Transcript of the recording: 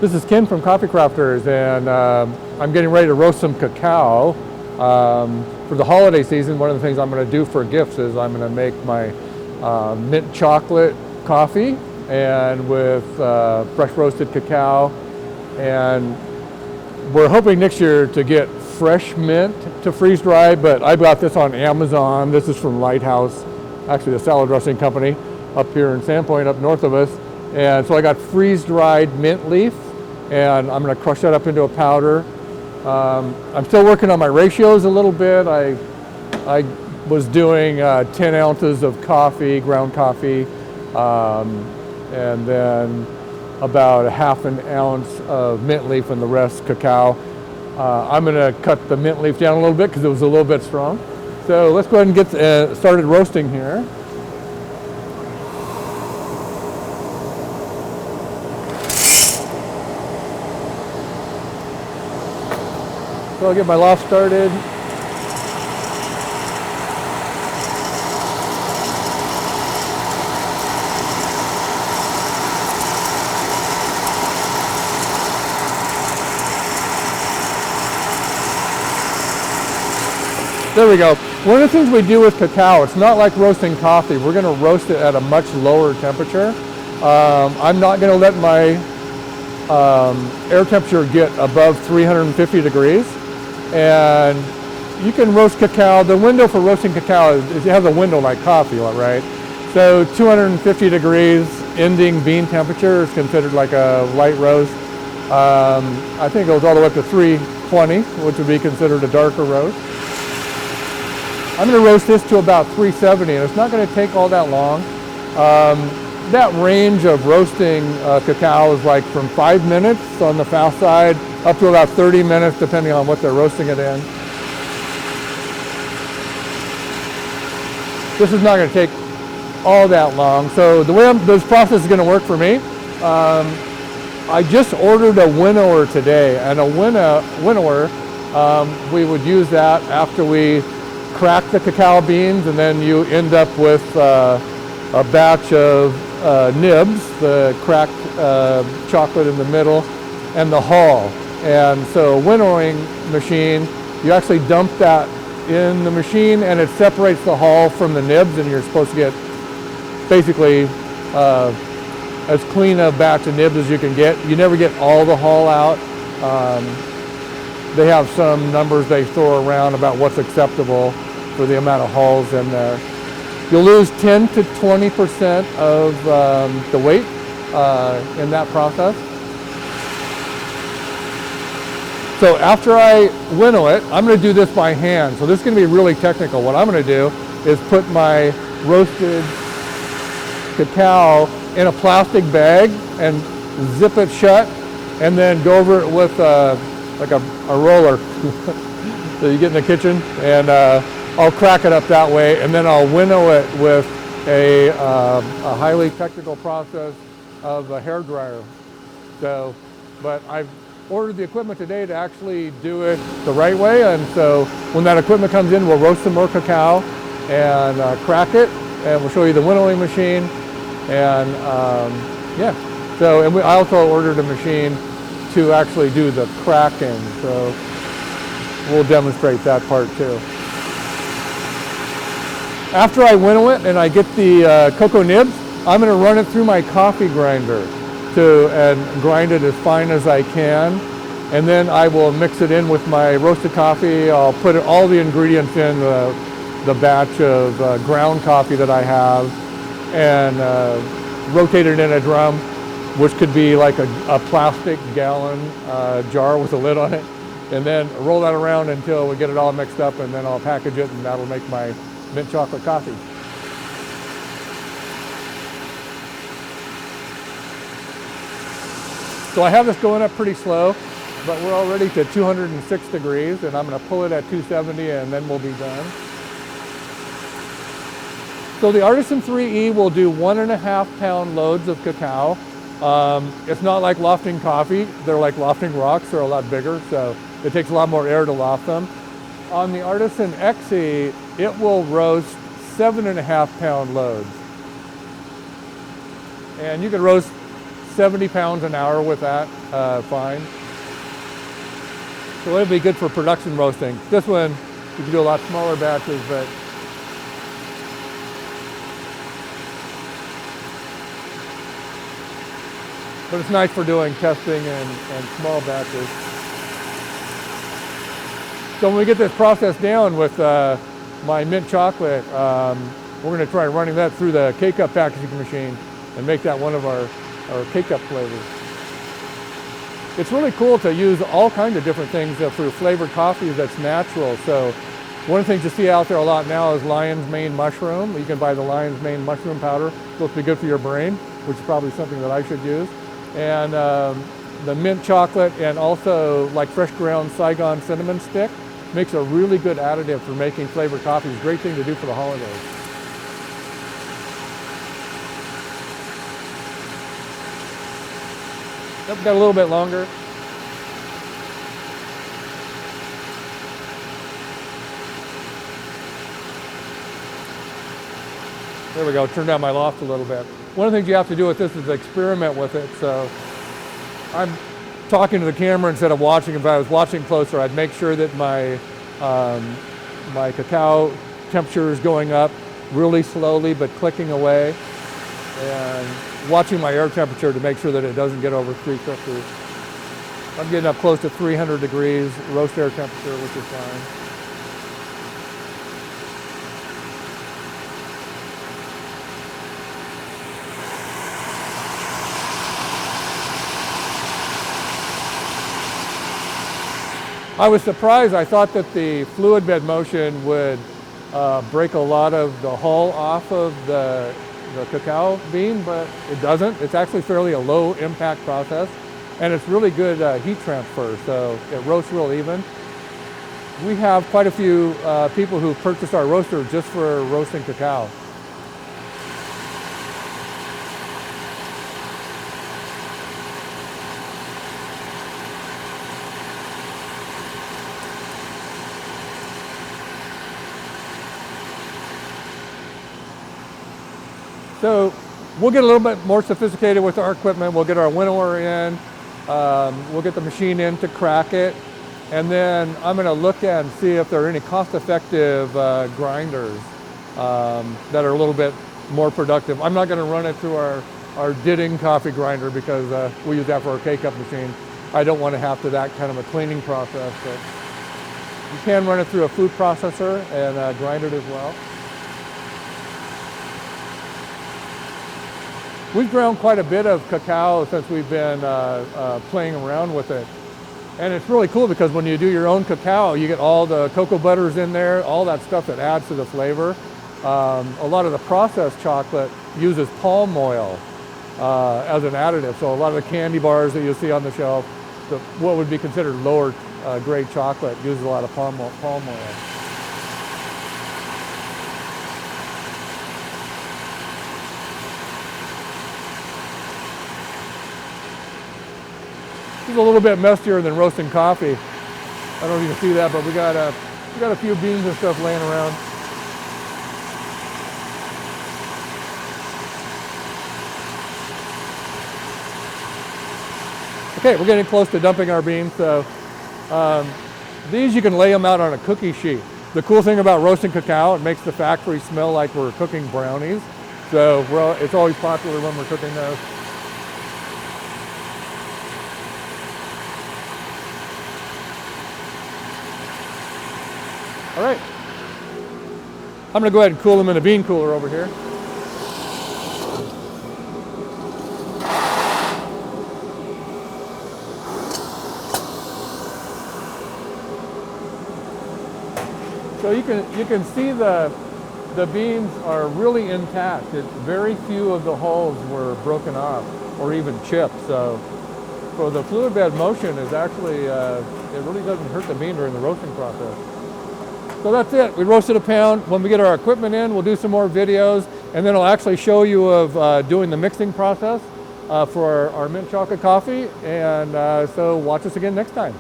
This is Ken from Coffee Crafters, and I'm getting ready to roast some cacao. For the holiday season, one of the things I'm going to do for gifts is I'm going to make my mint chocolate coffee and with fresh roasted cacao. And we're hoping next year to get fresh mint to freeze dry, but I got this on Amazon. This is from Lighthouse, actually a salad dressing company up here in Sandpoint, up north of us. And so I got freeze dried mint leaf, and I'm going to crush that up into a powder. I'm still working on my ratios a little bit. I was doing 10 ounces of coffee, ground coffee, and then about a half an ounce of mint leaf and the rest cacao. I'm going to cut the mint leaf down a little bit because it was a little bit strong. So let's go ahead and get started roasting here. So I'll get my loft started. There we go. One of the things we do with cacao, it's not like roasting coffee. We're going to roast it at a much lower temperature. I'm not going to let my air temperature get above 350 degrees. And you can roast cacao. The window for roasting cacao is it has a window like coffee, right? So 250 degrees ending bean temperature is considered like a light roast. I think it goes all the way up to 320, which would be considered a darker roast. I'm going to roast this to about 370, and it's not going to take all that long. That range of roasting cacao is like from 5 minutes on the fast side up to about 30 minutes, depending on what they're roasting it in. This is not going to take all that long. So the way this process is going to work for me, I just ordered a winnower today, and a winnower, we would use that after we crack the cacao beans, and then you end up with a batch of nibs, the cracked chocolate in the middle, and the hull. And so a winnowing machine, you actually dump that in the machine, and it separates the hull from the nibs, and you're supposed to get basically as clean a batch of nibs as you can get. You never get all the hull out. They have some numbers they throw around about what's acceptable for the amount of hulls in there. You'll lose 10 to 20% of the weight in that process. So after I winnow it, I'm going to do this by hand. So this is going to be really technical. What I'm going to do is put my roasted cacao in a plastic bag and zip it shut, and then go over it with like a roller that you get in the kitchen, and I'll crack it up that way, and then I'll winnow it with a highly technical process of a hair dryer. So, but I've ordered the equipment today to actually do it the right way, and so when that equipment comes in, we'll roast some more cacao and crack it, and we'll show you the winnowing machine, and yeah. So, and I also ordered a machine to actually do the cracking, so we'll demonstrate that part too. After I winnow it and I get the cocoa nibs, I'm going to run it through my coffee grinder and grind it as fine as I can, and then I will mix it in with my roasted coffee. I'll put all the ingredients in the batch of ground coffee that I have, and rotate it in a drum, which could be like a plastic gallon jar with a lid on it, and then roll that around until we get it all mixed up, and then I'll package it, and that'll make my mint chocolate coffee. So I have this going up pretty slow, but we're already to 206 degrees, and I'm going to pull it at 270, and then we'll be done. So the Artisan 3E will do 1.5 pound loads of cacao. It's not like lofting coffee. They're like lofting rocks. They're a lot bigger, so it takes a lot more air to loft them. On the Artisan XE, it will roast 7.5 pound loads. And you can roast 70 pounds an hour with that fine. So it'll be good for production roasting. This one, you can do a lot smaller batches, but it's nice for doing testing and small batches. So when we get this process down with my mint chocolate, we're going to try running that through the K-Cup packaging machine and make that one of our K-Cup flavors. It's really cool to use all kinds of different things for flavored coffee that's natural. So one of the things you see out there a lot now is lion's mane mushroom. You can buy the lion's mane mushroom powder. It's supposed to be good for your brain, which is probably something that I should use. And the mint chocolate and also like fresh ground Saigon cinnamon stick makes a really good additive for making flavored coffee. It's a great thing to do for the holidays. Yep, got a little bit longer. There we go, turn down my loft a little bit. One of the things you have to do with this is experiment with it. So I'm talking to the camera instead of watching. If I was watching closer, I'd make sure that my my cacao temperature is going up really slowly but clicking away, and watching my air temperature to make sure that it doesn't get over 350. I'm getting up close to 300 degrees roast air temperature, which is fine. I was surprised. I thought that the fluid bed motion would break a lot of the hull off of the cacao bean, but it doesn't. It's actually fairly a low impact process, and it's really good heat transfer, so it roasts real even. We have quite a few people who purchased our roaster just for roasting cacao. So we'll get a little bit more sophisticated with our equipment. We'll get our winnower in, we'll get the machine in to crack it, and then I'm going to look and see if there are any cost-effective grinders that are a little bit more productive. I'm not going to run it through our Ditting coffee grinder because we use that for our K-Cup machine. I don't want to have to that kind of a cleaning process. But you can run it through a food processor and grind it as well. We've ground quite a bit of cacao since we've been playing around with it. And it's really cool because when you do your own cacao, you get all the cocoa butters in there, all that stuff that adds to the flavor. A lot of the processed chocolate uses palm oil as an additive. So a lot of the candy bars that you see on the shelf, what would be considered lower grade chocolate, uses a lot of palm oil. It's a little bit messier than roasting coffee. I don't know if you can see that, but we got a few beans and stuff laying around. Okay, we're getting close to dumping our beans. So these you can lay them out on a cookie sheet. The cool thing about roasting cacao, it makes the factory smell like we're cooking brownies. So it's always popular when we're cooking those. All right, I'm gonna go ahead and cool them in a bean cooler over here. So you can see the beans are really intact. Very few of the hulls were broken off or even chipped. So for the fluid bed motion is actually, it really doesn't hurt the bean during the roasting process. So that's it. We roasted a pound. When we get our equipment in, we'll do some more videos, and then I'll actually show you of doing the mixing process for our mint chocolate coffee. And so watch us again next time.